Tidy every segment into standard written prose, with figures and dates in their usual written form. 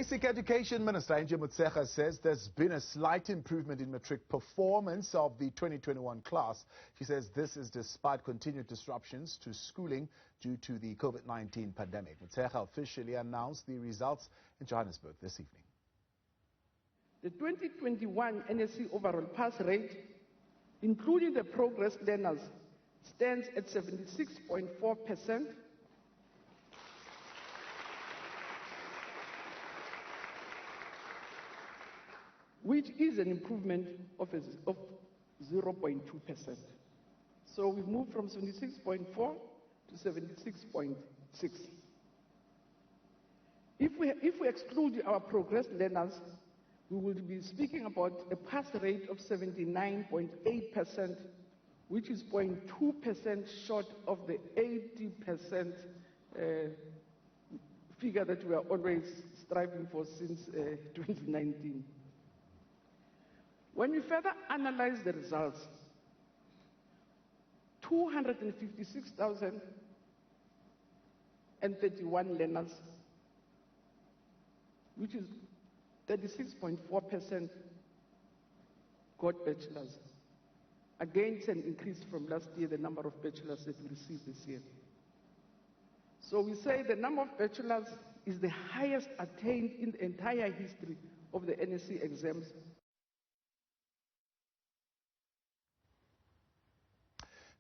Basic Education Minister Angie Motshekga says there's been a slight improvement in matric performance of the 2021 class. She says this is despite continued disruptions to schooling due to the COVID-19 pandemic. Motshekga officially announced the results in Johannesburg this evening. The 2021 NSC overall pass rate, including the progress learners, stands at 76.4%. Which is an improvement of 0.2%. So we've moved from 76.4 to 76.6. If we exclude our progress learners, we will be speaking about a pass rate of 79.8%, which is 0.2% short of the 80% figure that we are always striving for since 2019. When we further analyze the results, 256,031 learners, which is 36.4%, got bachelors. Again, it's an increase from last year, the number of bachelors that we received this year. So we say the number of bachelors is the highest attained in the entire history of the NSC exams.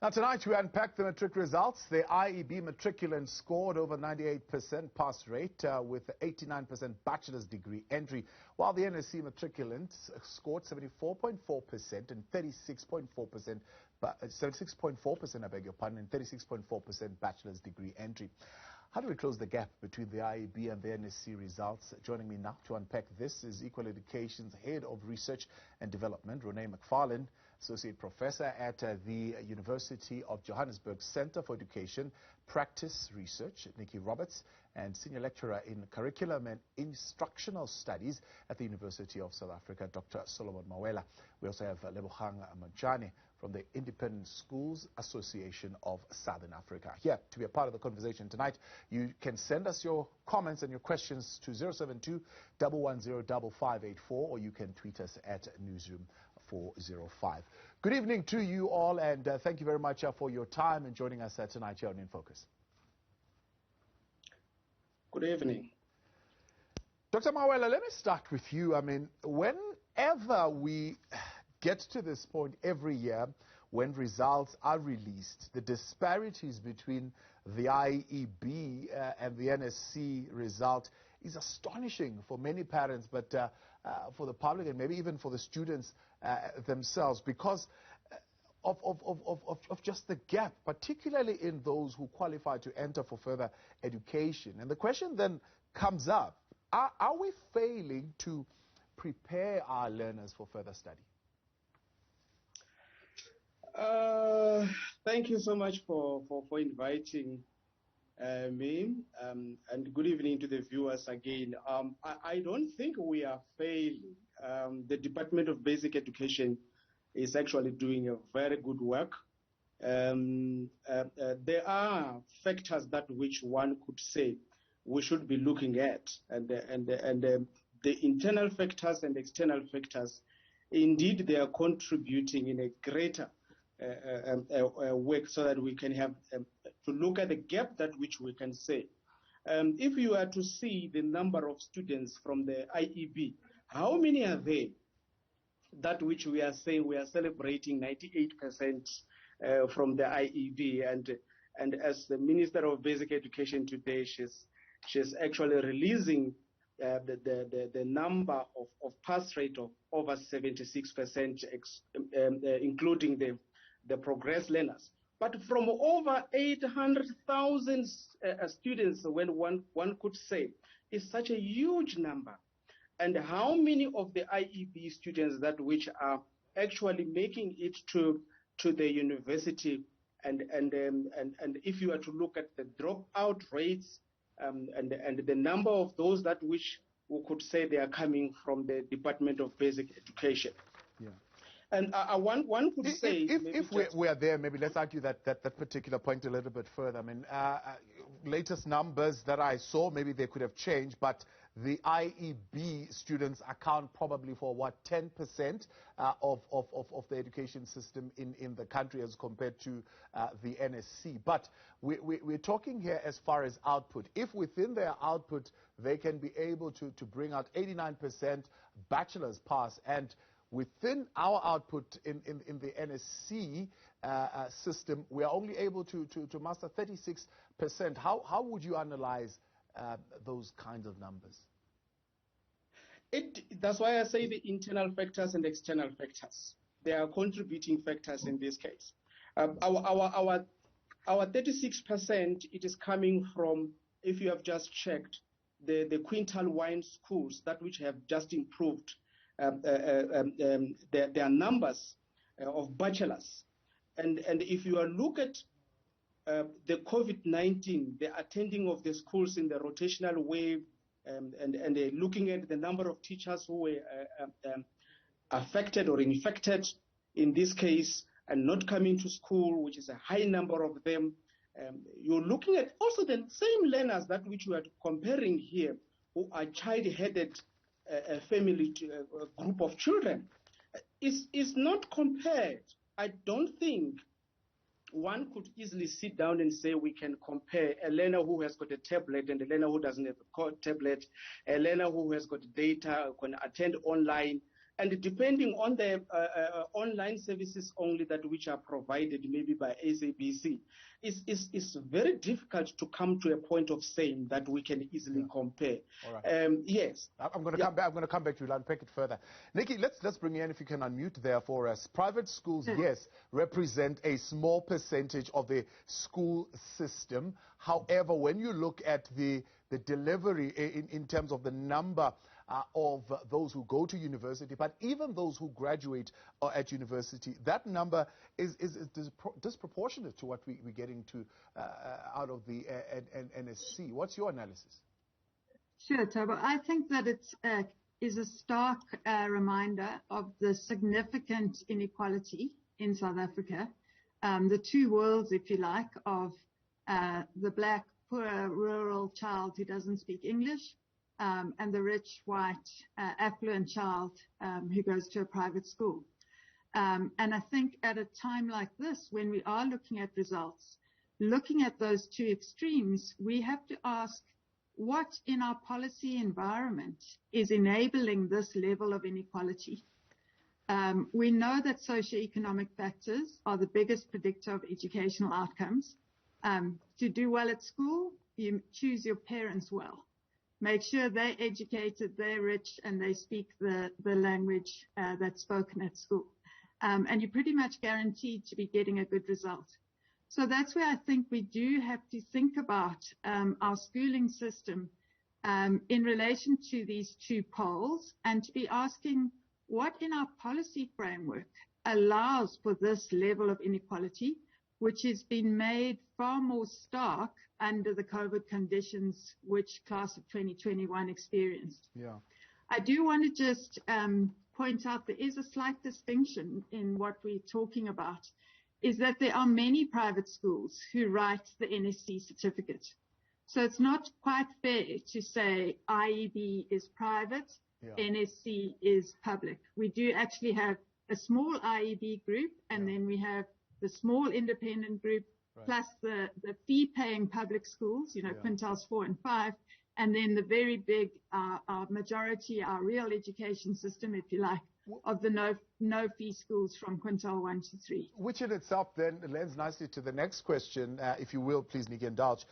Now tonight we unpack the matric results. The IEB matriculants scored over 98% pass rate with 89% bachelor's degree entry, while the NSC matriculants scored 74.4% and 36.4%, 76.4%, I beg your pardon, and 36.4% bachelor's degree entry. How do we close the gap between the IEB and the NSC results? Joining me now to unpack this is Equal Education's Head of Research and Development, Renee McFarlane, Associate Professor at the University of Johannesburg Center for Education Practice Research, Nikki Roberts, and Senior Lecturer in Curriculum and Instructional Studies at the University of South Africa, Dr. Solomon Mawela. We also have Lebogang Manjane from the Independent Schools Association of Southern Africa. Here to be a part of the conversation tonight, you can send us your comments and your questions to 072-110-5584, or you can tweet us at Newzroom405. Good evening to you all, and thank you very much for your time and joining us tonight here on In Focus. Good evening. Dr. Mawela, let me start with you. I mean, whenever we get to this point every year, when results are released, the disparities between the IEB and the NSC result is astonishing for many parents, but for the public and maybe even for the students themselves, because of just the gap, particularly in those who qualify to enter for further education. And the question then comes up, are we failing to prepare our learners for further study? Thank you so much for inviting me, and good evening to the viewers again. I don't think we are failing. The Department of Basic Education is actually doing a very good work. There are factors that which one could say we should be looking at, and the internal factors and external factors, indeed they are contributing in a greater work, so that we can have to look at the gap that which we can say. If you are to see the number of students from the IEB, how many are they? That which we are saying we are celebrating 98% from the IEB, and as the Minister of Basic Education today, she's actually releasing the number of pass rate of over 76%, including the progress learners. But from over 800,000 students, when one could say, is such a huge number. And how many of the IEB students that which are actually making it to the university, and if you are to look at the dropout rates and the number of those that which we could say they are coming from the Department of Basic Education. Yeah. And one could say... If we are there, maybe let's argue that particular point a little bit further. I mean, latest numbers that I saw, maybe they could have changed, but the IEB students account probably for, what, 10% of the education system in the country as compared to the NSC. But we're talking here as far as output. If within their output they can be able to bring out 89% bachelor's pass, and within our output in the NSC system, we are only able to master 36%. How would you analyze those kinds of numbers? That's why I say the internal factors and external factors. They are contributing factors in this case. Our 36%, it is coming from, if you have just checked, the quintile wine schools, that which have just improved their numbers of bachelors. And if you look at the COVID-19, the attending of the schools in the rotational wave, and looking at the number of teachers who were affected or infected in this case and not coming to school, which is a high number of them, you're looking at also the same learners that which we are comparing here, who are child-headed family group of children, is not compared. I don't think one could easily sit down and say we can compare a learner who has got a tablet and a learner who doesn't have a tablet, a learner who has got data, can attend online, and depending on the online services only that which are provided maybe by SABC, it's very difficult to come to a point of saying that we can easily compare. All right. Yes. I'm going to come back. I'm going to come back to you and unpack it further. Nikki, let's bring you in, if you can unmute there for us. Private schools, yes, represent a small percentage of the school system. However, when you look at the delivery in terms of the number of those who go to university, but even those who graduate at university, that number is disproportionate to what we're getting to out of the NSC. What's your analysis? Sure, Thabo. I think that it is a stark reminder of the significant inequality in South Africa, the two worlds, if you like, of the black, poor, rural child who doesn't speak English, and the rich, white, affluent child who goes to a private school. And I think at a time like this, when we are looking at results, looking at those two extremes, we have to ask what in our policy environment is enabling this level of inequality. We know that socioeconomic factors are the biggest predictor of educational outcomes. To do well at school, you choose your parents well. Make sure they're educated, they're rich, and they speak the language that's spoken at school. And you're pretty much guaranteed to be getting a good result. So that's where I think we do have to think about our schooling system in relation to these two poles, and to be asking what in our policy framework allows for this level of inequality, which has been made far more stark under the COVID conditions which class of 2021 experienced. Yeah. I do want to just point out there is a slight distinction in what we're talking about, is that there are many private schools who write the NSC certificate. So it's not quite fair to say IEB is private, NSC is public. We do actually have a small IEB group, and then we have the small independent group, plus the fee-paying public schools, quintiles 4 and 5, and then the very big, our majority, our real education system, if you like, of the no-fee schools from quintile 1 to 3. Which in itself then lends nicely to the next question, if you will, please, Nikki, indulge.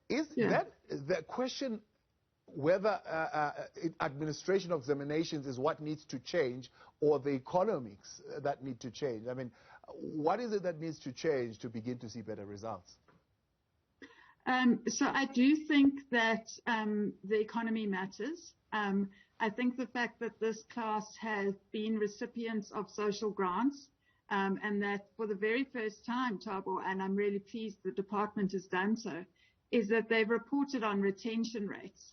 Is that the question whether administration of examinations is what needs to change, or the economics that need to change? I mean, what is it that needs to change to begin to see better results? So I do think that the economy matters. I think the fact that this class has been recipients of social grants, and that for the very first time, Thabo, and I'm really pleased the department has done so, is that they've reported on retention rates.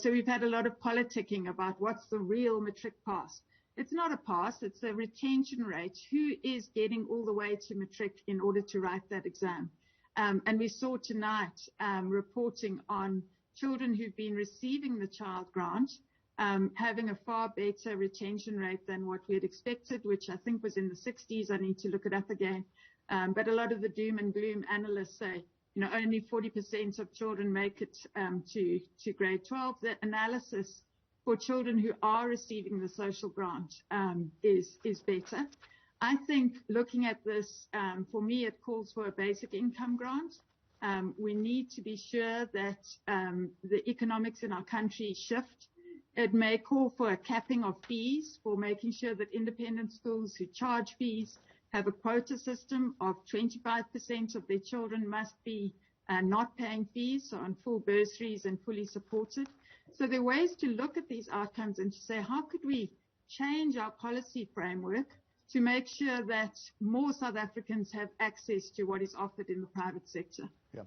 So we've had a lot of politicking about what's the real matric pass. It's not a pass, it's a retention rate. Who is getting all the way to matric in order to write that exam? And we saw tonight reporting on children who've been receiving the child grant having a far better retention rate than what we had expected, which I think was in the 60s. I need to look it up again. But a lot of the doom and gloom analysts say, only 40% of children make it to grade 12. The analysis for children who are receiving the social grant is better. I think looking at this, for me, it calls for a basic income grant. We need to be sure that the economics in our country shift. It may call for a capping of fees, for making sure that independent schools who charge fees have a quota system of 25% of their children must be not paying fees, so on full bursaries and fully supported. So there are ways to look at these outcomes and to say, how could we change our policy framework to make sure that more South Africans have access to what is offered in the private sector? Yeah.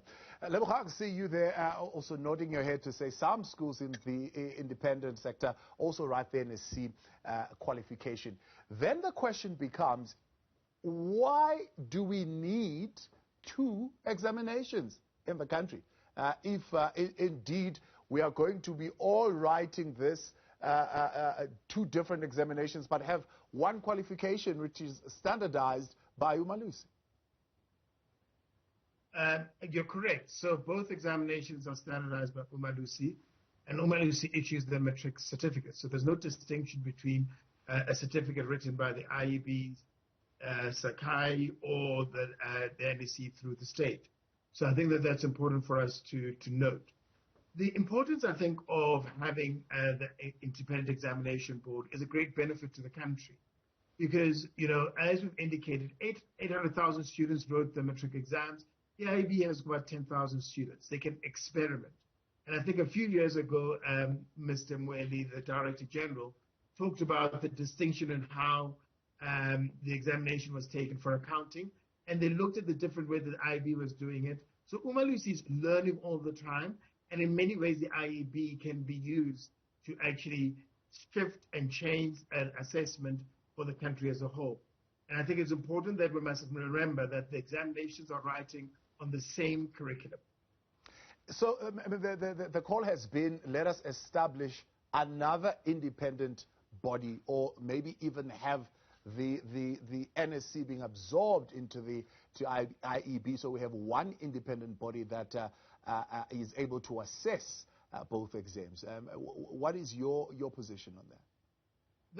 Lebogang, I see you there also nodding your head to say some schools in the independent sector also write the NSC qualification. Then the question becomes, why do we need 2 examinations in the country? If indeed we are going to be all writing this 2 different examinations but have one qualification which is standardized by uMalusi. You're correct. So both examinations are standardized by uMalusi, and uMalusi issues the matric certificate. So there's no distinction between a certificate written by the IEB, Sakai, or the NSC through the state. So I think that that's important for us to note. The importance, I think, of having the independent examination board is a great benefit to the country. Because, as we've indicated, 800,000 students wrote the matric exams. The IEB has about 10,000 students. They can experiment. And I think a few years ago, Mr. Mweli, the Director General, talked about the distinction in how the examination was taken for accounting. And they looked at the different ways that the IEB was doing it. So uMalusi is learning all the time. And in many ways, the IEB can be used to actually shift and change an assessment for the country as a whole. And I think it's important that we must remember that the examinations are writing on the same curriculum. So the call has been, let us establish another independent body, or maybe even have the NSC being absorbed into the IEB, so we have one independent body that is able to assess both exams. What is your position on that?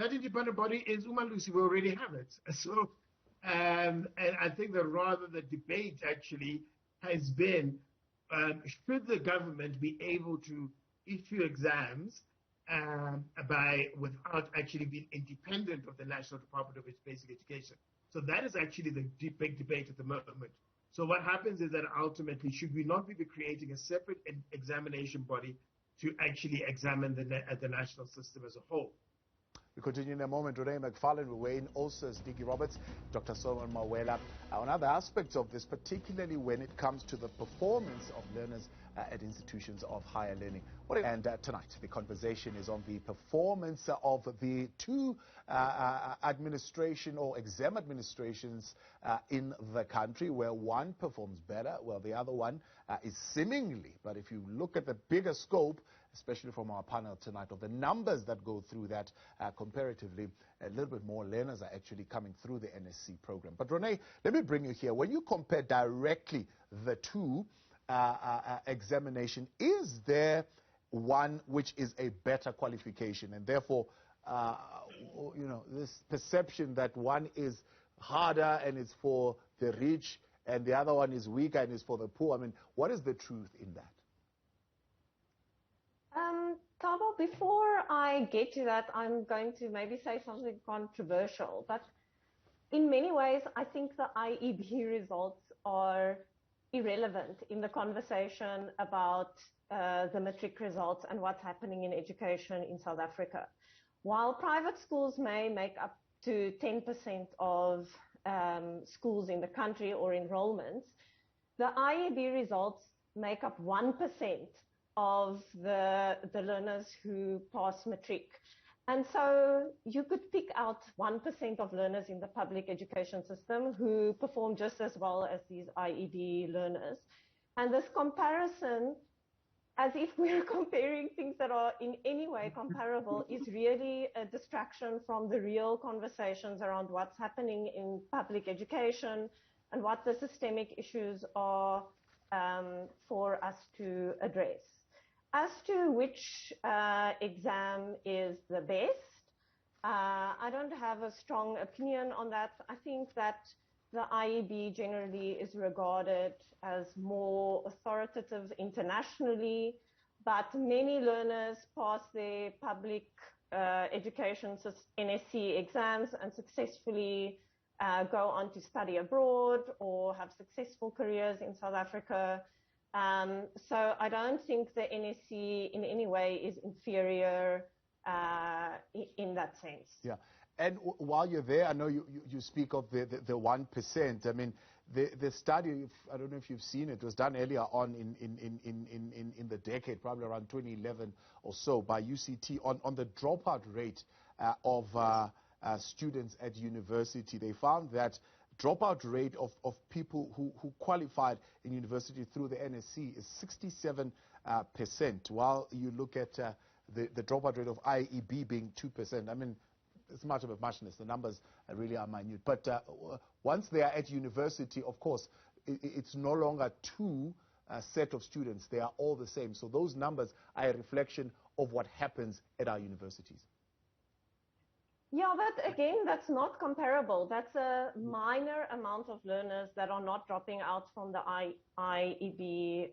That independent body is uMalusi. We already have it. So, and I think that rather the debate actually has been, should the government be able to issue exams without actually being independent of the National Department of Basic Education? So that is actually the big debate at the moment. So what happens is that ultimately, should we not be creating a separate examination body to actually examine the national system as a whole? We continue in a moment. Renee McFarlane will weigh in, also Sticky Roberts, Dr. Solomon Mawela, on other aspects of this, particularly when it comes to the performance of learners at institutions of higher learning. And tonight, the conversation is on the performance of the 2 administration or exam administrations in the country, where one performs better, while the other one is seemingly, but if you look at the bigger scope, especially from our panel tonight, of the numbers that go through that, comparatively, a little bit more learners are actually coming through the NSC program. But Renee, let me bring you here. When you compare directly the 2 examination, is there one which is a better qualification, and therefore, this perception that one is harder and is for the rich and the other one is weaker and is for the poor? I mean, what is the truth in that? Thabo, before I get to that, I'm going to maybe say something controversial, but in many ways, I think the IEB results are irrelevant in the conversation about the matric results and what's happening in education in South Africa. While private schools may make up to 10% of schools in the country or enrollments, the IEB results make up 1% of the learners who pass matric. And so you could pick out 1% of learners in the public education system who perform just as well as these IEB learners. And this comparison, as if we're comparing things that are in any way comparable, is really a distraction from the real conversations around what's happening in public education and what the systemic issues are for us to address. As to which exam is the best, I don't have a strong opinion on that. I think that the IEB generally is regarded as more authoritative internationally, but many learners pass their public education NSC exams and successfully go on to study abroad or have successful careers in South Africa. So I don't think the NSC in any way is inferior in that sense. Yeah. And while you're there, I know you speak of the 1%. I mean, the study, I don't know if you've seen it, was done earlier on in the decade, probably around 2011 or so, by UCT on the dropout rate of students at university. They found that dropout rate of people who qualified in university through the NSC is 67%, while you look at the dropout rate of IEB being 2%. I mean, it's much of a muchness. The numbers really are minute. But once they are at university, of course, it's no longer two set of students. They are all the same. So those numbers are a reflection of what happens at our universities. Yeah, but again, that's not comparable. That's a minor amount of learners that are not dropping out from the IEB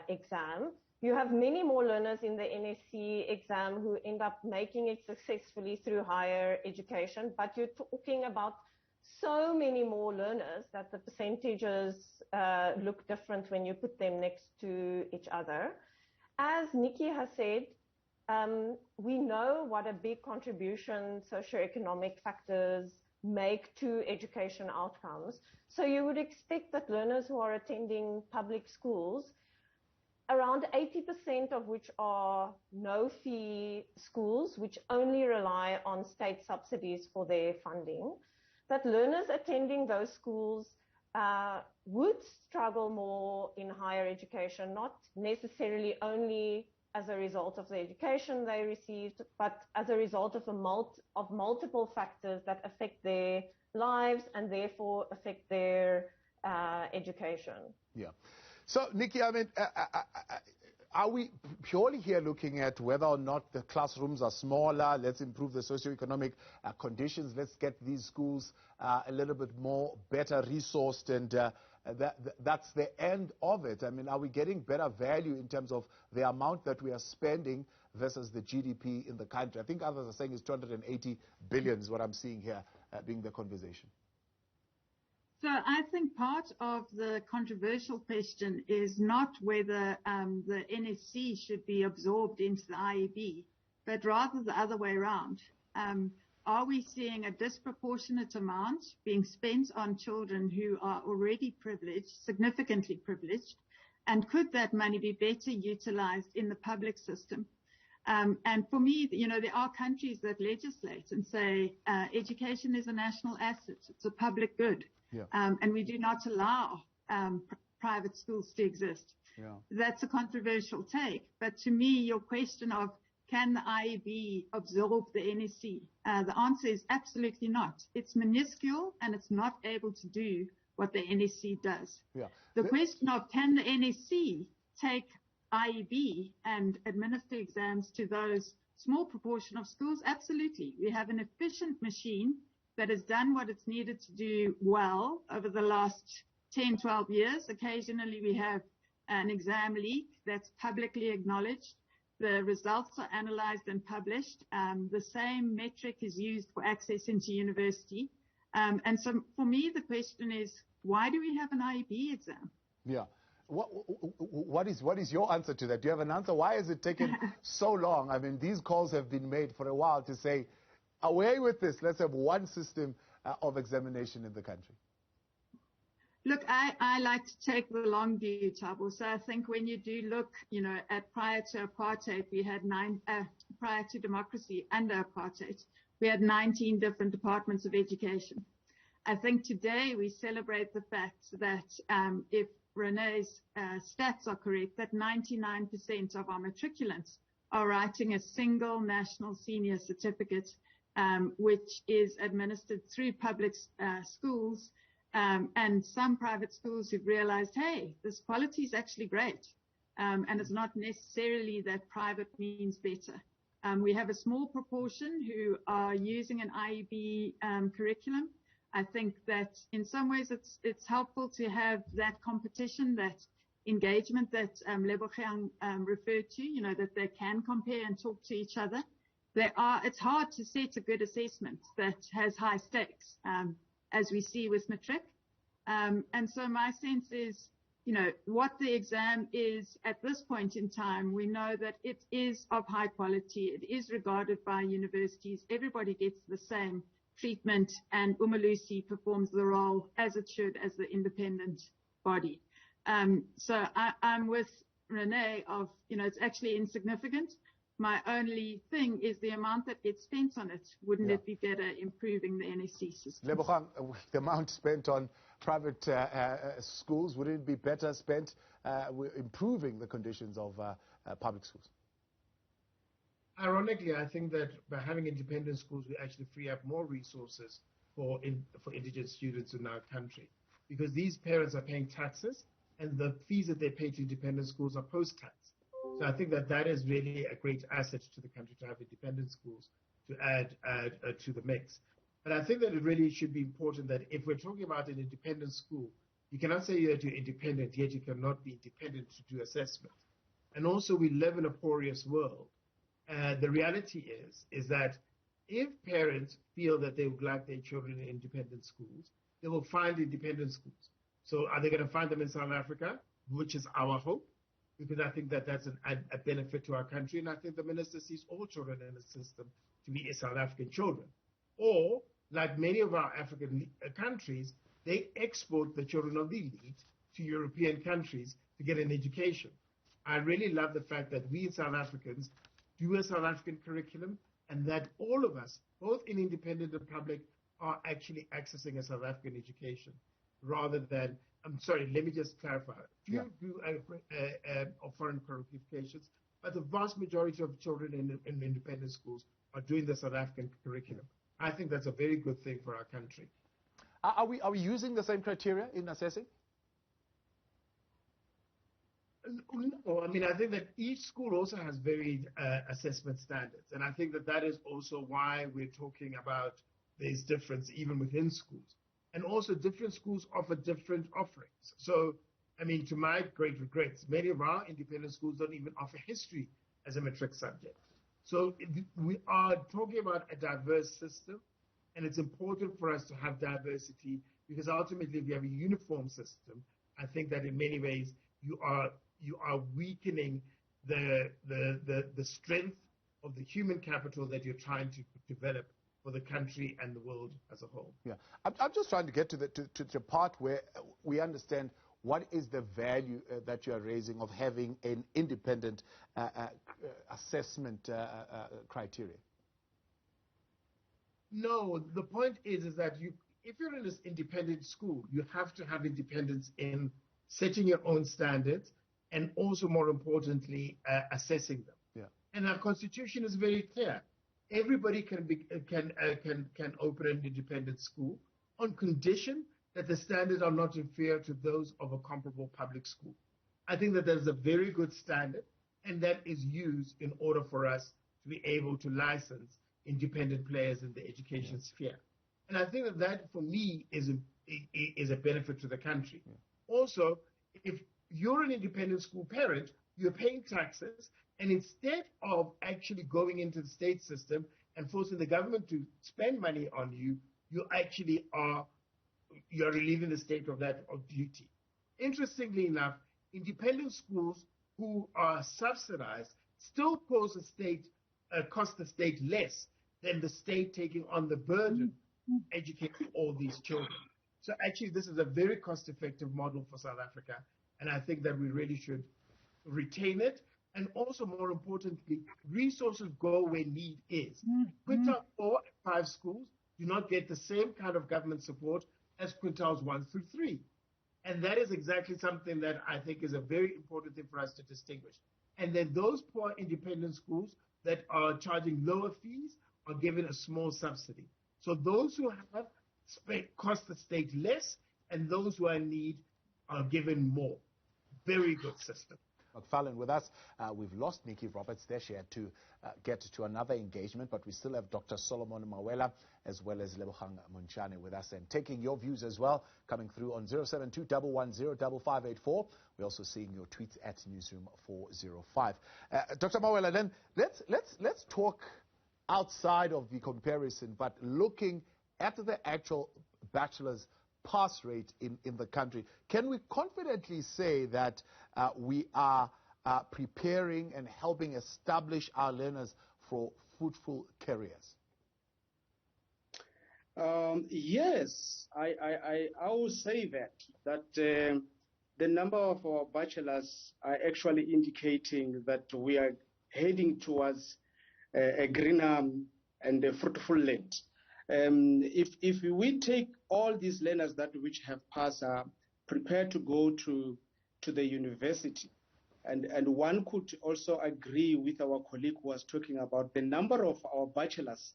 exam. You have many more learners in the NSC exam who end up making it successfully through higher education, but you're talking about so many more learners that the percentages look different when you put them next to each other. As Nikki has said, we know what a big contribution socioeconomic factors make to education outcomes. So you would expect that learners who are attending public schools, around 80% of which are no-fee schools, which only rely on state subsidies for their funding, that learners attending those schools would struggle more in higher education, not necessarily only as a result of the education they received, but as a result of multiple factors that affect their lives and therefore affect their education. Yeah. So, Nikki, I mean, are we purely here looking at whether or not the classrooms are smaller? Let's improve the socioeconomic conditions. Let's get these schools a little bit more better resourced, and that's the end of it. I mean, are we getting better value in terms of the amount that we are spending versus the GDP in the country? I think others are saying it's 280 billion is what I'm seeing here being the conversation. So I think part of the controversial question is not whether the NSC should be absorbed into the IEB, but rather the other way around. Are we seeing a disproportionate amount being spent on children who are already privileged, significantly privileged, and could that money be better utilized in the public system? And for me, you know, there are countries that legislate and say education is a national asset, it's a public good. Yeah. And we do not allow private schools to exist. Yeah. That's a controversial take. But to me, your question of can the IEB absorb the NSC? The answer is absolutely not. It's minuscule and it's not able to do what the NSC does. Yeah. The question of can the NSC take IEB and administer exams to those small proportion of schools? Absolutely. We have an efficient machine that has done what it's needed to do well over the last 10, 12 years. Occasionally we have an exam leak that's publicly acknowledged. The results are analyzed and published. The same metric is used for access into university. And so for me, the question is, why do we have an IEB exam? Yeah. What is your answer to that? Do you have an answer? Why has it taken so long? I mean, these calls have been made for a while to say, away with this. Let's have one system of examination in the country. Look, I like to take the long view, Thabo. So I think when you do look, at prior to apartheid, we had prior to democracy under apartheid, we had 19 different departments of education. I think today we celebrate the fact that if Renee's stats are correct, that 99% of our matriculants are writing a single national senior certificate, which is administered through public schools. And some private schools who've realized, hey, this quality is actually great. And it's not necessarily that private means better. We have a small proportion who are using an IEB curriculum. I think that in some ways it's helpful to have that competition, that engagement that Lebogang referred to, that they can compare and talk to each other. It's hard to set a good assessment that has high stakes, as we see with matric. And so my sense is, what the exam is at this point in time, we know that it is of high quality. It is regarded by universities. Everybody gets the same treatment, and Umalusi performs the role as it should as the independent body. So I'm with Renee of, it's actually insignificant. My only thing is the amount that gets spent on it. Wouldn't it be better improving the NSC system? Lebogang, the amount spent on private schools, would it be better spent improving the conditions of public schools? Ironically, I think that by having independent schools, we actually free up more resources for indigent students in our country, because these parents are paying taxes, and the fees that they pay to independent schools are post-tax. So I think that is really a great asset to the country to have independent schools to add to the mix. But I think that it really should be important that if we're talking about an independent school, you cannot say that you're independent, yet you cannot be independent to do assessment. And also, we live in a porous world. The reality is that if parents feel that they would like their children in independent schools, they will find independent schools. So are they going to find them in South Africa, which is our hope? Because I think that's a benefit to our country, and I think the minister sees all children in the system to be South African children. Or, like many of our African countries, they export the children of the elite to European countries to get an education. I really love the fact that we South Africans do a South African curriculum, and that all of us, both in independent and public, are actually accessing a South African education, rather than, I'm sorry, let me just clarify. Few do foreign qualifications, but the vast majority of children in independent schools are doing the South African curriculum. I think that's a very good thing for our country. Are we using the same criteria in assessing? No, I mean, I think that each school also has varied assessment standards, and I think that is also why we're talking about this difference even within schools. And also, different schools offer different offerings. So, I mean, to my great regrets, many of our independent schools don't even offer history as a matric subject. So we are talking about a diverse system, and it's important for us to have diversity, because ultimately, if you have a uniform system, I think that in many ways you are weakening the strength of the human capital that you're trying to develop for the country and the world as a whole. Yeah, I'm just trying to get to the part where we understand what is the value that you are raising of having an independent assessment criteria. No, the point is that if you're in this independent school, you have to have independence in setting your own standards, and also, more importantly, assessing them. Yeah. And our constitution is very clear. Everybody can open an independent school on condition that the standards are not inferior to those of a comparable public school. I think that is a very good standard, and that is used in order for us to be able to license independent players in the education sphere. And I think that for me is a benefit to the country. Yeah. Also, if you're an independent school parent, you're paying taxes, and instead of actually going into the state system and forcing the government to spend money on you, you're relieving the state of that duty. Interestingly enough, independent schools who are subsidized still cost the state less than the state taking on the burden of educating all these children. So actually, this is a very cost-effective model for South Africa, and I think that we really should retain it. And also, more importantly, resources go where need is. Quintile 4 and 5 schools do not get the same kind of government support as quintiles 1 through 3. And that is exactly something that I think is a very important thing for us to distinguish. And then those poor independent schools that are charging lower fees are given a small subsidy. So those who have cost the state less, and those who are in need are given more. Very good system. McFarlane with us. We've lost Nikki Roberts there. She had to get to another engagement, but we still have Dr. Solomon Mawela as well as Lebogang Munchane with us, and taking your views as well, coming through on 072-110-5584. We're also seeing your tweets at Newzroom 405. Dr. Mawela, then let's talk outside of the comparison, but looking at the actual bachelor's pass rate in the country. Can we confidently say that we are preparing and helping establish our learners for fruitful careers? Yes, I will say that the number of our bachelors are actually indicating that we are heading towards a greener and a fruitful land. If we take all these learners that which have passed are prepared to go to the university, and one could also agree with our colleague who was talking about the number of our bachelors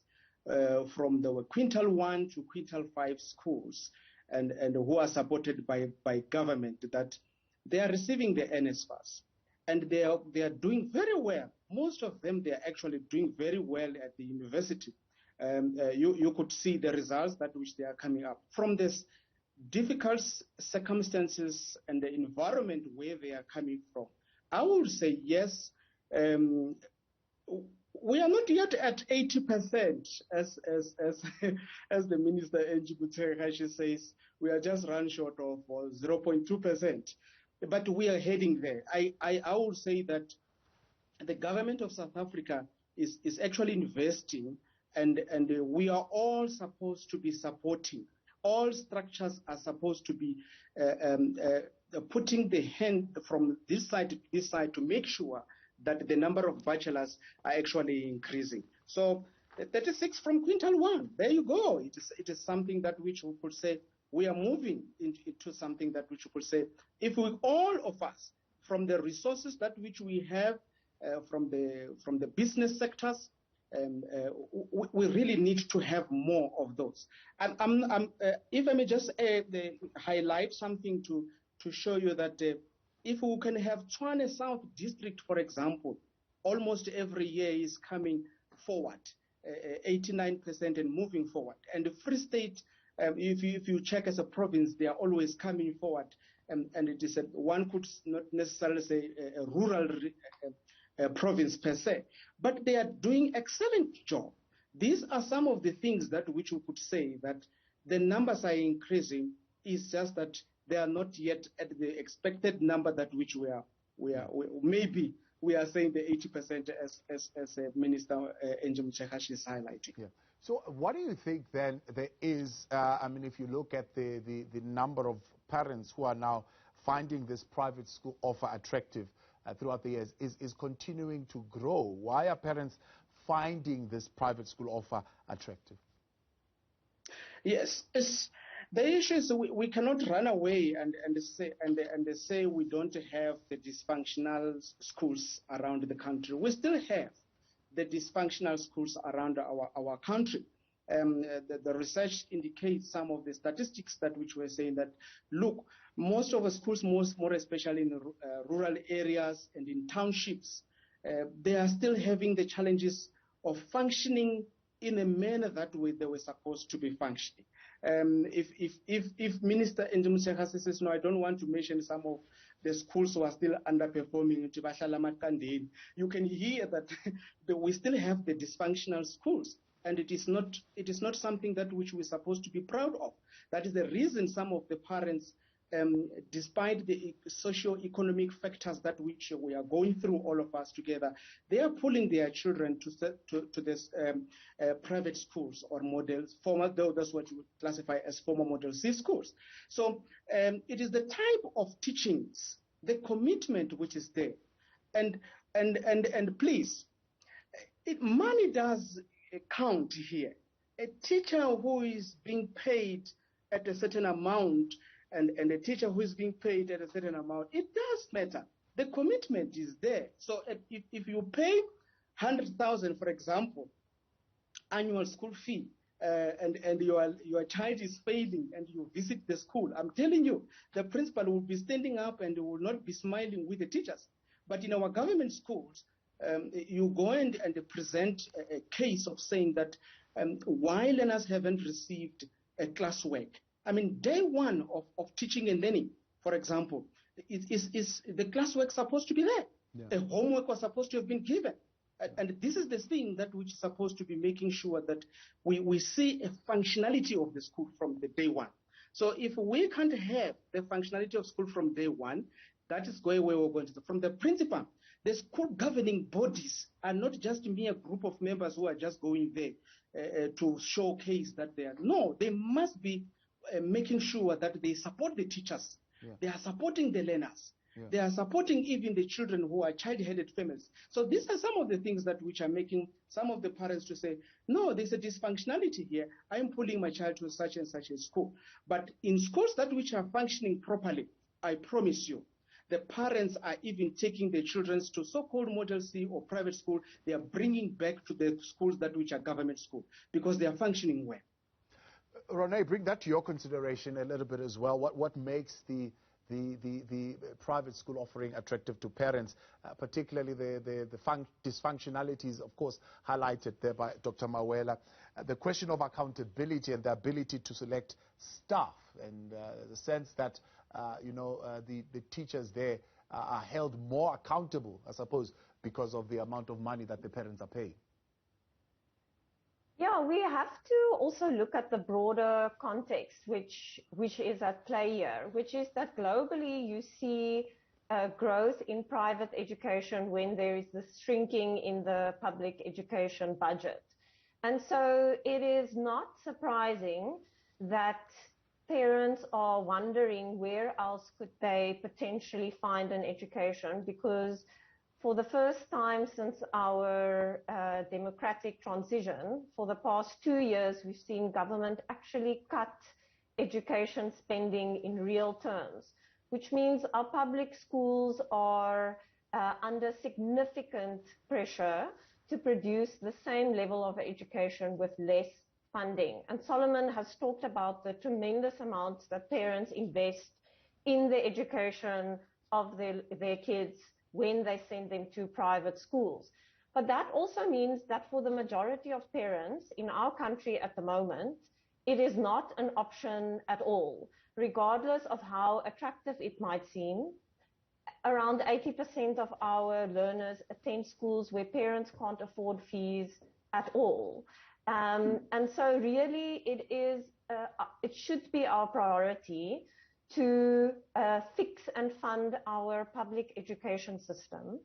from the quintile 1 to quintile 5 schools, and who are supported by government, that they are receiving the NSFAS, and they are doing very well. Most of them, they are actually doing very well at the university. You could see the results that which they are coming up from this difficult circumstances and the environment where they are coming from. I would say yes. We are not yet at 80%, as the Minister Njibutshe says. We are just run short of 0.2%, but we are heading there. I would say that the government of South Africa is actually investing. And we are all supposed to be supporting. All structures are supposed to be putting the hand from this side to this side to make sure that the number of bachelors are actually increasing. So 36 from quintile 1, there you go. It is something that which we could say we are moving into something that which we could say, if we all of us, from the resources that which we have, from the business sectors, we really need to have more of those. And if I may just highlight something to show you that if we can have Tshwane South District, for example, almost every year is coming forward, 89% and moving forward. And the Free State, if you check as a province, they are always coming forward. And it is one could not necessarily say a rural province per se, but they are doing excellent job. These are some of the things that which we could say that the numbers are increasing. Is just that they are not yet at the expected number that which we are maybe we are saying the 80% as Minister Njibutshe is highlighting. Yeah. So what do you think then there is, I mean, if you look at the number of parents who are now finding this private school offer attractive throughout the years is continuing to grow? Why are parents finding this private school offer attractive? Yes, the issue is we cannot run away and say we don't have the dysfunctional schools around the country. We still have the dysfunctional schools around our country. The research indicates some of the statistics that which we're saying that, look, most of the schools, more especially in rural areas and in townships, they are still having the challenges of functioning in a manner that way they were supposed to be functioning. If Minister Njibutshe says, no, I don't want to mention some of the schools who are still underperforming, you can hear that we still have the dysfunctional schools. And it is not something that which we're supposed to be proud of. That is the reason some of the parents despite the socio-economic factors that which we are going through, all of us together, they are pulling their children to this private schools or models, that's what you would classify as former Model C schools. So it is the type of teachings, the commitment which is there, and please, money does count here. A teacher who is being paid at a certain amount and a teacher who is being paid at a certain amount, it does matter. The commitment is there. So if you pay 100,000, for example, annual school fee, and your child is failing and you visit the school, I'm telling you, the principal will be standing up and will not be smiling with the teachers. But in our government schools, you go and present a case of saying that why learners haven't received a classwork. I mean, day one of teaching and learning, for example, is the classwork supposed to be there? Yeah. A homework was supposed to have been given. And this is the thing that which is supposed to be making sure that we see a functionality of the school from the day one. So if we can't have the functionality of school from day one, that is where we're going to. From the principal, the school governing bodies are not just mere group of members who are just going there to showcase that they are. No, they must be making sure that they support the teachers. Yeah. They are supporting the learners. Yeah. They are supporting even the children who are child-headed families. So these are some of the things that which are making some of the parents to say, no, there's a dysfunctionality here. I am pulling my child to such and such a school. But in schools that which are functioning properly, I promise you, the parents are even taking their children to so-called Model C or private school. They are bringing back to the schools that which are government school because they are functioning well. Rene, bring that to your consideration a little bit as well. What makes the private school offering attractive to parents, particularly the dysfunctionalities, of course, highlighted there by Dr. Mawela. The question of accountability and the ability to select staff, and the sense that the teachers there are held more accountable, I suppose, because of the amount of money that the parents are paying. Yeah, we have to also look at the broader context, which is at play here, which is that globally you see growth in private education when there is this shrinking in the public education budget. And so it is not surprising that parents are wondering where else could they potentially find an education, because for the first time since our democratic transition, for the past 2 years, we've seen government actually cut education spending in real terms, which means our public schools are under significant pressure to produce the same level of education with less funding. And Solomon has talked about the tremendous amounts that parents invest in the education of their kids when they send them to private schools. But that also means that for the majority of parents in our country at the moment, it is not an option at all, regardless of how attractive it might seem. Around 80% of our learners attend schools where parents can't afford fees at all. And so really it should be our priority to fix and fund our public education system.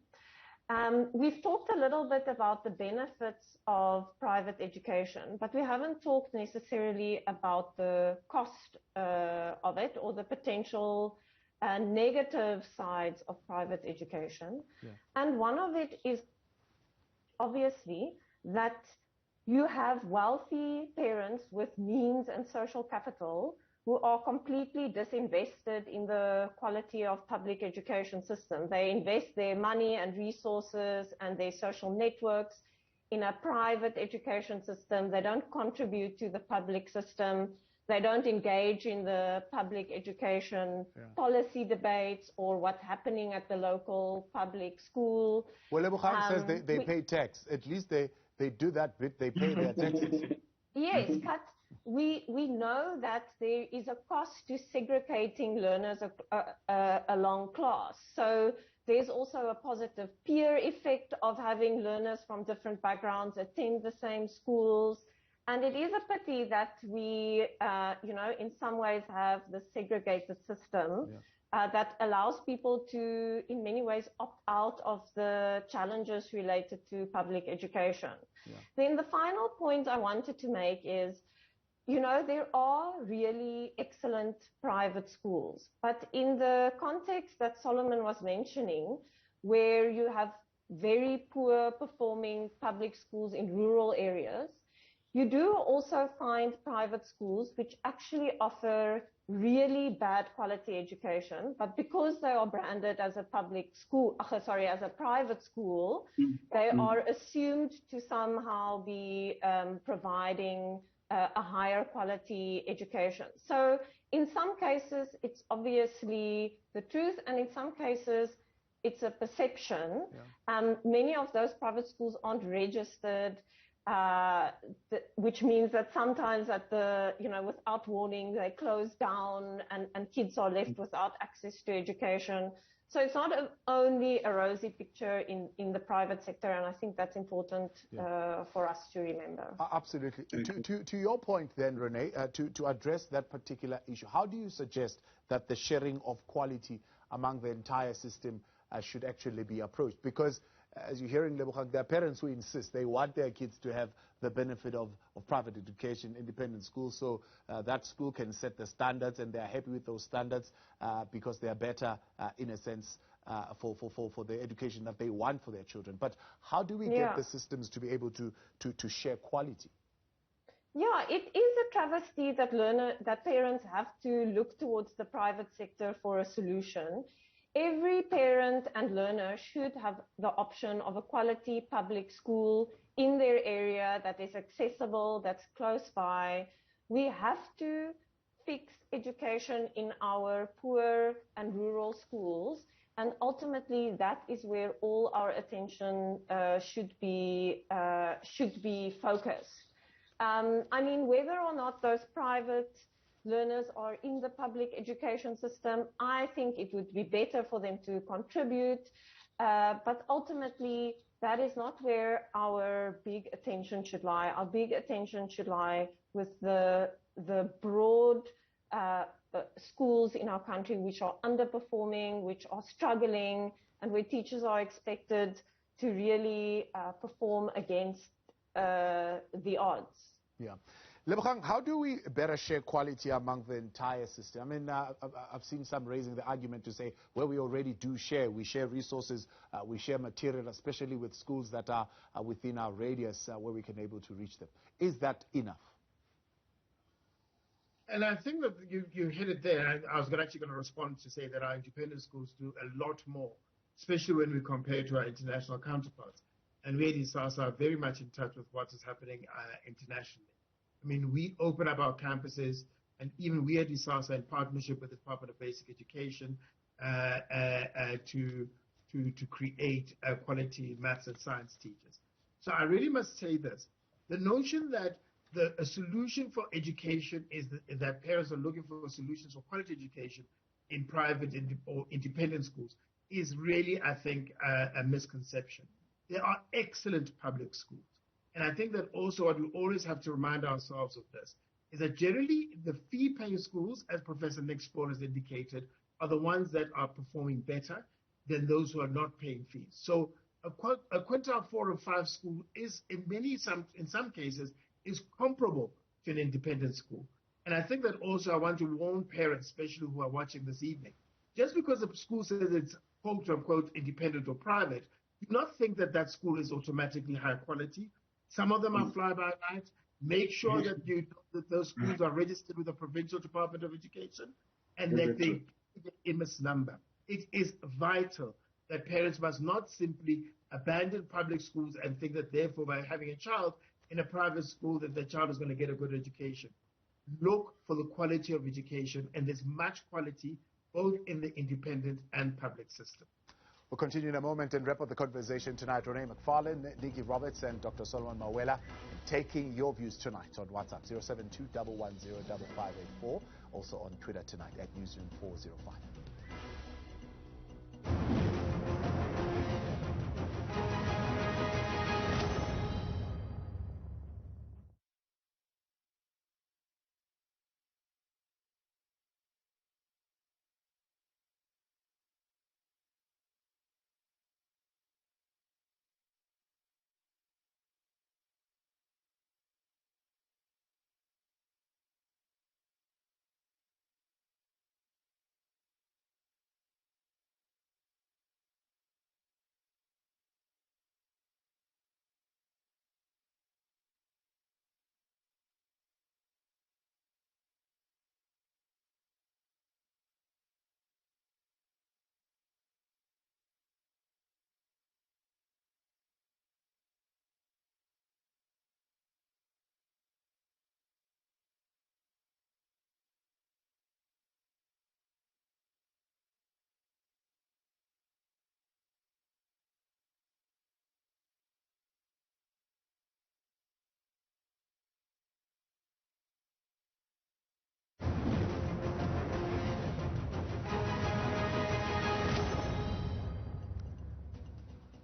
We've talked a little bit about the benefits of private education, but we haven't talked necessarily about the cost of it or the potential negative sides of private education. Yeah. And one of it is obviously that you have wealthy parents with means and social capital who are completely disinvested in the quality of public education system. They invest their money and resources and their social networks in a private education system. They don't contribute to the public system. They don't engage in the public education policy debates or what's happening at the local public school. Well, Lebukhang says they pay tax. At least they do that bit. They pay their taxes. Yes, but we know that there is a cost to segregating learners along class. So there's also a positive peer effect of having learners from different backgrounds attend the same schools. And it is a pity that we, in some ways have the segregated system that allows people to, in many ways, opt out of the challenges related to public education. Then the final point I wanted to make is, there are really excellent private schools, but in the context that Solomon was mentioning, where you have very poor performing public schools in rural areas, you do also find private schools which actually offer really bad quality education, but because they are branded as a as a private school, they are assumed to somehow be providing a higher quality education. So in some cases, it's obviously the truth, and in some cases, it's a perception. Many of those private schools aren't registered, which means that sometimes without warning, they close down and kids are left without access to education. So it's not only a rosy picture in the private sector, and I think that's important for us to remember. Absolutely. To your point then, Renee, to address that particular issue, how do you suggest that the sharing of quality among the entire system should actually be approached? Because as you're hearing, there are parents who insist they want their kids to have the benefit of private education, independent schools, so that school can set the standards and they're happy with those standards because they are better, in a sense, for the education that they want for their children. But how do we get the systems to be able to share quality? Yeah, it is a travesty that parents have to look towards the private sector for a solution. Every parent and learner should have the option of a quality public school in their area that is accessible, that's close by. We have to fix education in our poor and rural schools, and ultimately that is where all our attention should be focused. Whether or not those private learners are in the public education system, I think it would be better for them to contribute, but ultimately that is not where our big attention should lie. Our big attention should lie with the broad schools in our country which are underperforming, which are struggling, and where teachers are expected to really perform against the odds. Yeah. Lebogang, how do we better share quality among the entire system? I've seen some raising the argument to say, well, we already do share. We share resources, we share material, especially with schools that are within our radius where we can able to reach them. Is that enough? And I think that you hit it there. I was actually going to respond to say that our independent schools do a lot more, especially when we compare to our international counterparts. And we at DSTV are very much in touch with what is happening internationally. We open up our campuses, and even we at DSTV in partnership with the Department of Basic Education to create quality maths and science teachers. So I really must say this. The notion that a solution for education is that parents are looking for solutions for quality education in private or independent schools is really, I think, a misconception. There are excellent public schools. And I think that also what we always have to remind ourselves of this is that generally the fee-paying schools, as Professor Nick Spohr has indicated, are the ones that are performing better than those who are not paying fees. So a quintile 4 or 5 school is, in some cases, is comparable to an independent school. And I think that also I want to warn parents, especially who are watching this evening, just because the school says it's quote-unquote independent or private, do not think that that school is automatically high quality. Some of them are fly-by-night. Make sure that those schools are registered with the Provincial Department of Education and that they give the IMIS number. It is vital that parents must not simply abandon public schools and think that therefore by having a child in a private school that the child is going to get a good education. Look for the quality of education, and there's much quality both in the independent and public system. We'll continue in a moment and wrap up the conversation tonight. Renee McFarlane, Nikki Roberts, and Dr. Solomon Mawela taking your views tonight on WhatsApp 072-110-5584. Also on Twitter tonight at Newzroom 405.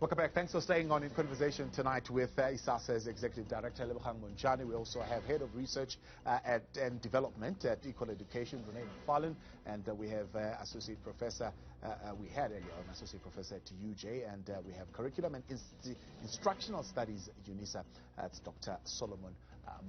Welcome back. Thanks for staying on in conversation tonight with ISASA's Executive Director, Lebogang Montjane. We also have Head of Research and Development at Equal Education, Renee Mfallen, and we have Associate Professor, we had earlier on Associate Professor at UJ, and we have Curriculum and Instructional Studies, UNISA. That's Dr. Solomon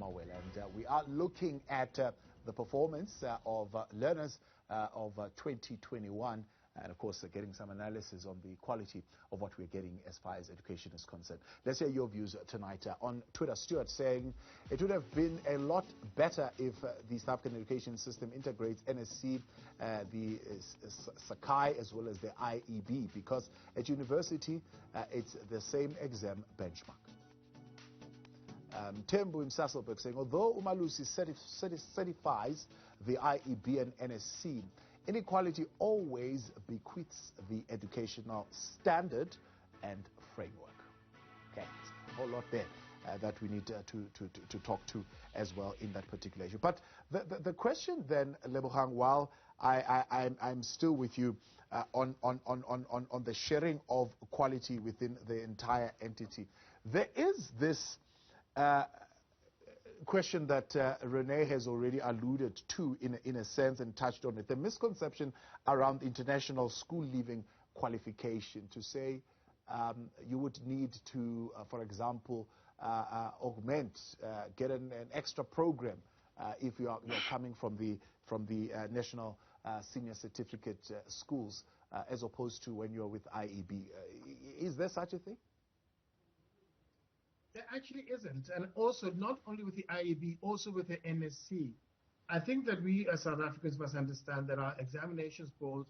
Mawela. And we are looking at the performance of learners of 2021. And of course, getting some analysis on the quality of what we're getting as far as education is concerned. Let's hear your views tonight. On Twitter, Stuart saying it would have been a lot better if the South African education system integrates NSC, the Sakai, as well as the IEB, because at university, it's the same exam benchmark. Tembu in Sasolburg saying, although Umalusi certifies the IEB and NSC, inequality always bequeaths the educational standard and framework. Okay, a whole lot there that we need to talk to as well in that particular issue. But the question then, Lebogang, while I'm still with you on the sharing of quality within the entire entity, there is this question that Renee has already alluded to in a sense and touched on it, the misconception around international school leaving qualification, to say you would need to, for example, augment, get an extra program if you're coming from the national senior certificate schools as opposed to when you're with IEB. Is there such a thing? There actually isn't, and also not only with the IEB, also with the NSC. I think that we as South Africans must understand that our examinations board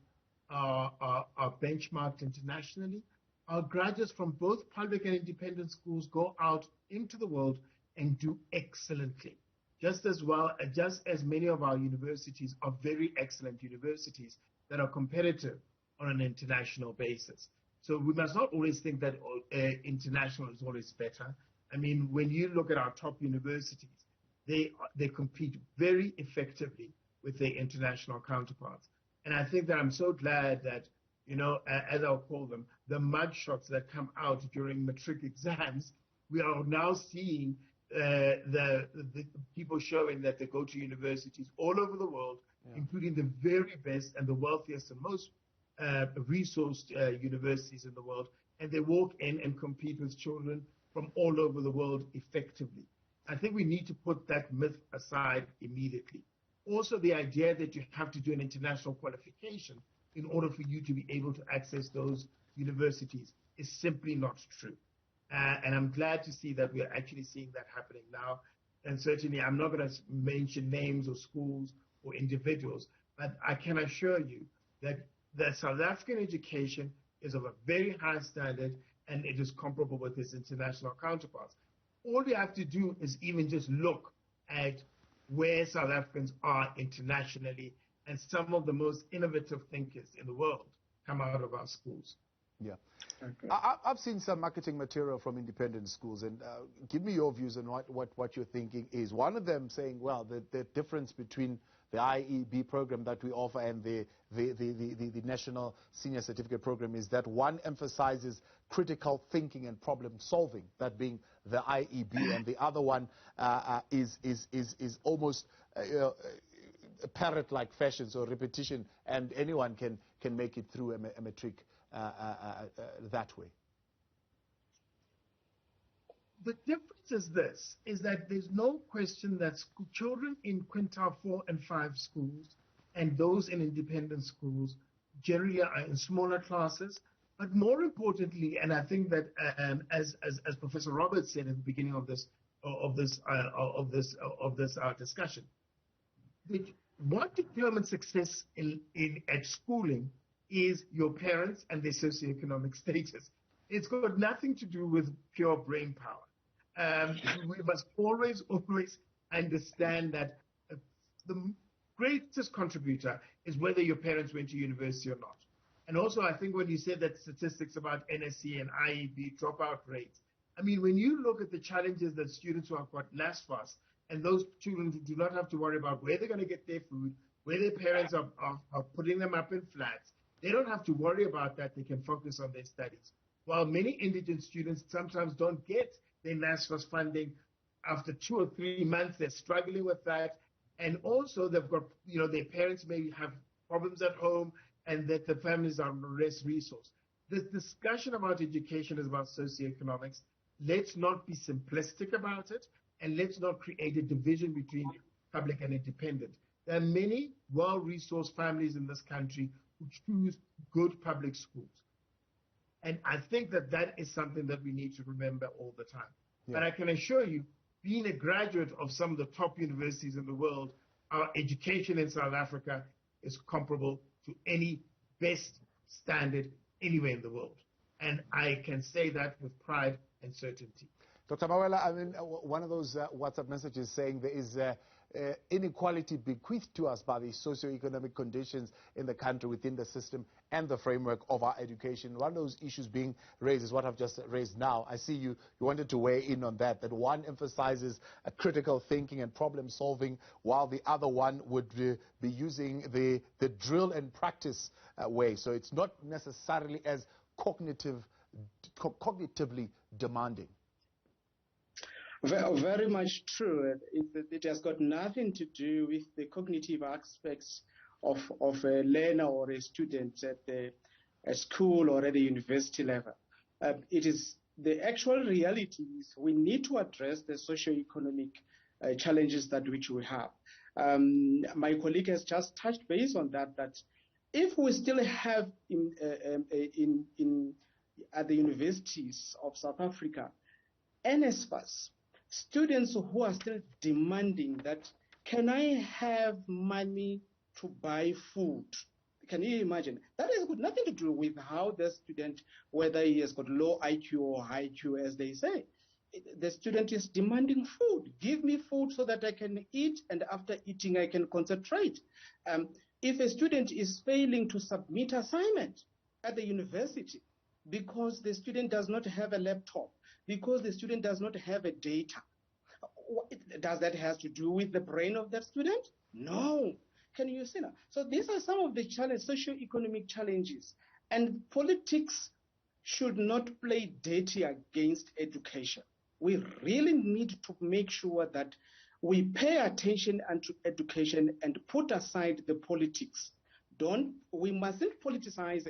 are benchmarked internationally. Our graduates from both public and independent schools go out into the world and do excellently. Just as well, just as many of our universities are very excellent universities that are competitive on an international basis. So we must not always think that international is always better. I mean, when you look at our top universities, they compete very effectively with their international counterparts. And I think that I'm so glad that, you know, as I'll call them, the mugshots that come out during matric exams, we are now seeing the people showing that they go to universities all over the world, including the very best and the wealthiest and most resourced universities in the world, and they walk in and compete with children from all over the world effectively. I think we need to put that myth aside immediately. Also, the idea that you have to do an international qualification in order for you to be able to access those universities is simply not true. And I'm glad to see that we're actually seeing that happening now. And certainly, I'm not going to mention names or schools or individuals, but I can assure you that the South African education is of a very high standard, and it is comparable with its international counterparts. All we have to do is even just look at where South Africans are internationally, and some of the most innovative thinkers in the world come out of our schools. Yeah. Okay. I've seen some marketing material from independent schools, and give me your views on what you're thinking is. One of them saying, well, the difference between the IEB program that we offer and the National Senior Certificate program is that one emphasizes critical thinking and problem solving, that being the IEB, and the other one is almost a parrot-like fashion, so repetition, and anyone can make it through a matric that way. The difference is this, is that there's no question that children in quintile 4 and 5 schools and those in independent schools generally are in smaller classes, but more importantly, and I think that as Professor Roberts said at the beginning of this discussion, what determines success at schooling is your parents and their socioeconomic status. It's got nothing to do with pure brain power. We must always understand that the greatest contributor is whether your parents went to university or not. And also, I think when you said that statistics about NSC and IEB dropout rates, I mean, when you look at the challenges that students who have got NSFAS and those children who do not have to worry about where they're going to get their food, where their parents are putting them up in flats, they don't have to worry about that. They can focus on their studies. while many indigent students sometimes don't get their NSFAS funding after 2 or 3 months, they're struggling with that. And also they've got, their parents may have problems at home and that the families are less resourced. This discussion about education is about socioeconomics. Let's not be simplistic about it, and let's not create a division between public and independent. There are many well-resourced families in this country who choose good public schools. And I think that is something that we need to remember all the time. Yeah. But I can assure you, being a graduate of some of the top universities in the world, our education in South Africa is comparable to any best standard anywhere in the world. And I can say that with pride and certainty. Dr. Mawela, I mean, one of those WhatsApp messages saying there is inequality bequeathed to us by the socioeconomic conditions in the country within the system and the framework of our education. One of those issues being raised is what I've just raised now. I see you wanted to weigh in on that one emphasizes critical thinking and problem solving, while the other one would be using the drill and practice way. So it's not necessarily as cognitively demanding. Very much true. It has got nothing to do with the cognitive aspects of a learner or a student at school or at the university level. It is the actual reality is we need to address the socio-economic challenges that which we have. My colleague has just touched base on that if we still have at the universities of South Africa NSFAS, students who are still demanding that, can I have money to buy food? Can you imagine? That has got nothing to do with how the student, whether he has got low IQ or high IQ, as they say. The student is demanding food. Give me food so that I can eat, and after eating I can concentrate. If a student is failing to submit assignment at the university because the student does not have a laptop, because the student does not have a data, does that have to do with the brain of that student? No. Can you see now? So these are some of the socio-economic challenges, and politics should not play dirty against education. We really need to make sure that we pay attention to education and put aside the politics. We mustn't politicize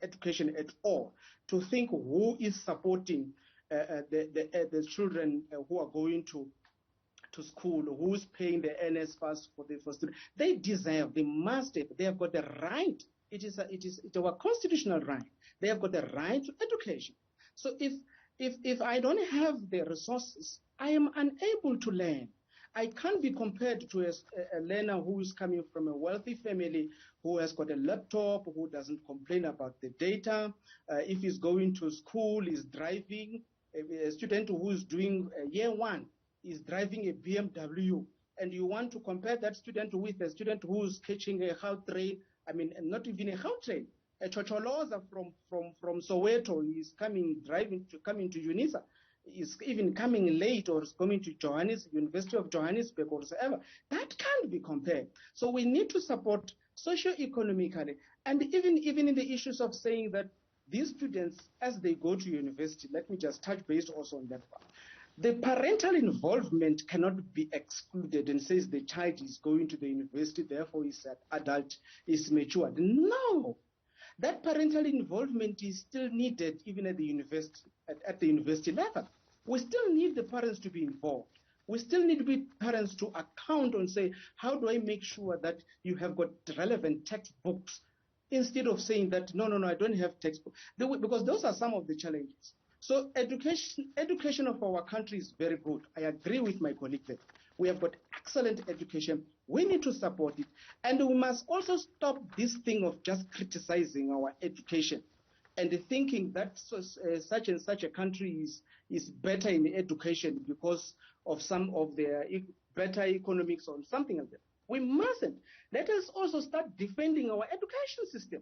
education at all to think who is supporting the children who are going to school, who's paying the NSFAS for students. They deserve, they must, they have got the right. It's our constitutional right. They have got the right to education. So if I don't have the resources, I am unable to learn. I can't be compared to a learner who is coming from a wealthy family, who has got a laptop, who doesn't complain about the data. If he's going to school, is driving. A student who is doing year one is driving a BMW, and you want to compare that student with a student who is catching a how train. I mean, not even a how train. A Chocholoza from Soweto is coming to UNISA. Is even coming late or is coming to University of Johannesburg or whatever. That can't be compared. So we need to support socio-economically, and even in the issues of saying that these students, as they go to university, let me just touch base also on that one. The parental involvement cannot be excluded and says the child is going to the university, therefore is an adult, is matured. No. That parental involvement is still needed even at the university, at the university level. We still need the parents to be involved. We still need parents to account and say, how do I make sure that you have got relevant textbooks, instead of saying that, no, I don't have textbooks. Because those are some of the challenges. So education of our country is very good. I agree with my colleague there. We have got excellent education. We need to support it. And we must also stop this thing of just criticizing our education and thinking that such and such a country is better in education because of some of their better economics or something like that. We mustn't. Let us also start defending our education system,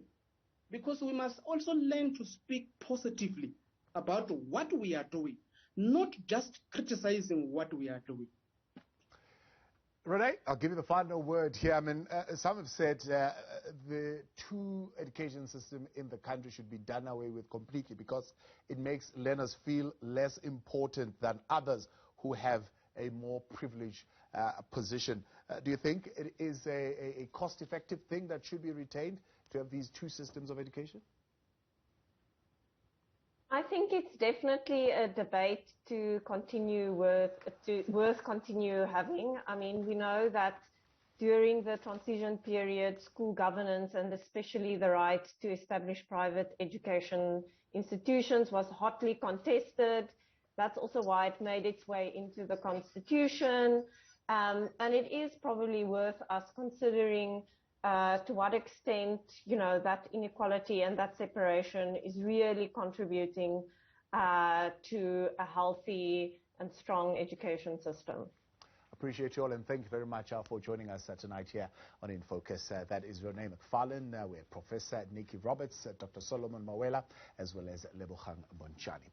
because we must also learn to speak positively about what we are doing, not just criticizing what we are doing. Renee, I'll give you the final word here. I mean, some have said the two education system in the country should be done away with completely because it makes learners feel less important than others who have a more privileged position. Do you think it is a cost-effective thing that should be retained to have these two systems of education? I think it's definitely a debate to continue worth continue having. I mean, we know that during the transition period, school governance and especially the right to establish private education institutions was hotly contested. That's also why it made its way into the Constitution. And it is probably worth us considering to what extent, that inequality and that separation is really contributing to a healthy and strong education system. Appreciate you all, and thank you very much for joining us tonight here on In Focus. That is Renee McFarlane, we have Professor Nikki Roberts, Dr. Solomon Mawela, as well as Lebogang Bonchani.